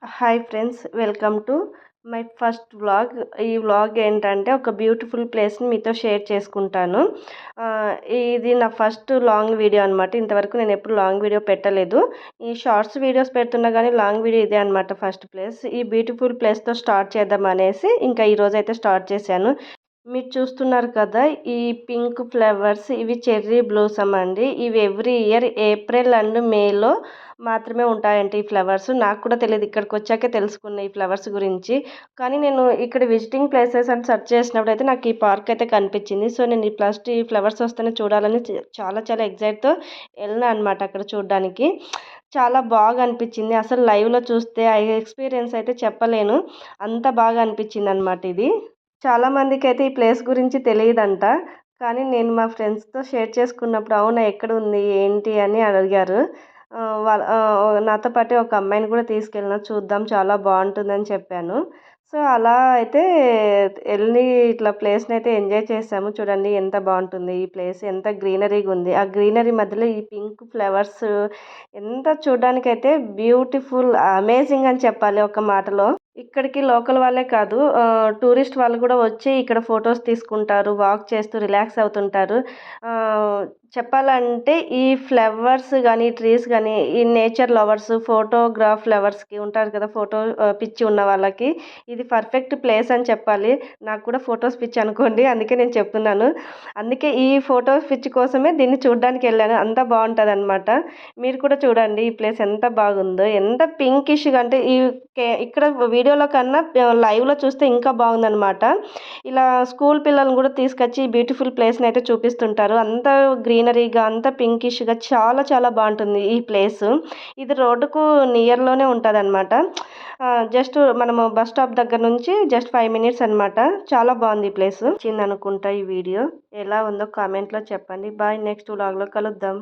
Hi friends, welcome to my first vlog. ఈ vlog ఏంటంటే ఒక బ్యూటిఫుల్ ప్లేస్ని మీతో షేర్ చేసుకుంటాను. ఇది నా ఫస్ట్ లాంగ్ వీడియో అనమాట. ఇంతవరకు నేను ఎప్పుడు లాంగ్ వీడియో పెట్టలేదు. ఈ షార్ట్స్ వీడియోస్ పెడుతున్నా కానీ లాంగ్ వీడియో ఇదే అనమాట ఫస్ట్ ప్లేస్. ఈ బ్యూటిఫుల్ ప్లేస్తో స్టార్ట్ చేద్దాం అనేసి ఇంకా ఈరోజు అయితే స్టార్ట్ చేశాను. మీరు చూస్తున్నారు కదా, ఈ పింక్ ఫ్లవర్స్ ఇవి చెర్రీ బ్లూసమ్ అండి. ఇవి ఎవ్రీ ఇయర్ ఏప్రిల్ అండ్ మేలో మాత్రమే ఉంటాయంట ఈ ఫ్లవర్స్. నాకు కూడా తెలియదు, ఇక్కడికి వచ్చాకే తెలుసుకున్న ఈ ఫ్లవర్స్ గురించి. కానీ నేను ఇక్కడ విజిటింగ్ ప్లేసెస్ అని సెర్చ్ చేసినప్పుడు అయితే నాకు ఈ పార్క్ అయితే కనిపించింది. సో నేను ఈ ఫ్లవర్స్ వస్తేనే చూడాలని చాలా చాలా ఎగ్జైట్తో వెళ్ళినా అనమాట అక్కడ చూడడానికి. చాలా బాగా అనిపించింది. అసలు లైవ్లో చూస్తే ఆ ఎక్స్పీరియన్స్ అయితే చెప్పలేను, అంత బాగా అనిపించింది అనమాట ఇది. చాలామందికి అయితే ఈ ప్లేస్ గురించి తెలియదంట. కానీ నేను మా ఫ్రెండ్స్తో షేర్ చేసుకున్నప్పుడు అవునా ఎక్కడ ఉంది ఏంటి అని అడిగారు. నాతో పాటు ఒక అమ్మాయిని కూడా తీసుకెళ్ళిన, చూద్దాం చాలా బాగుంటుందని చెప్పాను. సో అలా అయితే వెళ్ళి ఇట్లా ప్లేస్ని అయితే ఎంజాయ్ చేసాము. చూడండి ఎంత బాగుంటుంది ఈ ప్లేస్, ఎంత గ్రీనరీగా ఉంది. ఆ గ్రీనరీ మధ్యలో ఈ పింక్ ఫ్లవర్స్ ఎంత చూడడానికైతే బ్యూటిఫుల్, అమేజింగ్ అని చెప్పాలి ఒక మాటలో. ఇక్కడికి లోకల్ వాళ్ళే కాదు, టూరిస్ట్ వాళ్ళు కూడా వచ్చి ఇక్కడ ఫొటోస్ తీసుకుంటారు, వాక్ చేస్తూ రిలాక్స్ అవుతుంటారు. చెప్పాలంటే ఈ ఫ్లవర్స్ కానీ ట్రీస్ కానీ ఈ నేచర్ లవర్స్, ఫోటోగ్రాఫ్ లవర్స్కి ఉంటారు కదా, ఫోటో పిచ్చి ఉన్న వాళ్ళకి ఇది పర్ఫెక్ట్ ప్లేస్ అని చెప్పాలి. నాకు కూడా ఫొటోస్ పిచ్చి అనుకోండి, అందుకే నేను చెప్తున్నాను. అందుకే ఈ ఫోటో పిచ్చి కోసమే దీన్ని చూడడానికి వెళ్ళాను. అంత బాగుంటుంది అనమాట. మీరు కూడా చూడండి ఈ ప్లేస్ ఎంత బాగుందో, ఎంత పింకిష్గా అంటే ఇక్కడ వీడియోలో కన్నా లైవ్లో చూస్తే ఇంకా బాగుందనమాట. ఇలా స్కూల్ పిల్లల్ని కూడా తీసుకొచ్చి ఈ బ్యూటిఫుల్ ప్లేస్ని అయితే చూపిస్తుంటారు. అంత గ్రీనరీగా, అంత పింకిష్గా చాలా చాలా బాగుంటుంది ఈ ప్లేస్. ఇది రోడ్డుకు నియర్లోనే ఉంటుంది అనమాట. జస్ట్ మనము బస్ స్టాప్ దగ్గర నుంచి జస్ట్ 5 minutes అనమాట. చాలా బాగుంది ఈ ప్లేస్. వచ్చింది అనుకుంటా ఈ వీడియో. ఎలా ఉందో కామెంట్లో చెప్పండి. బాయ్, నెక్స్ట్ వ్లాగ్లో కలుద్దాం.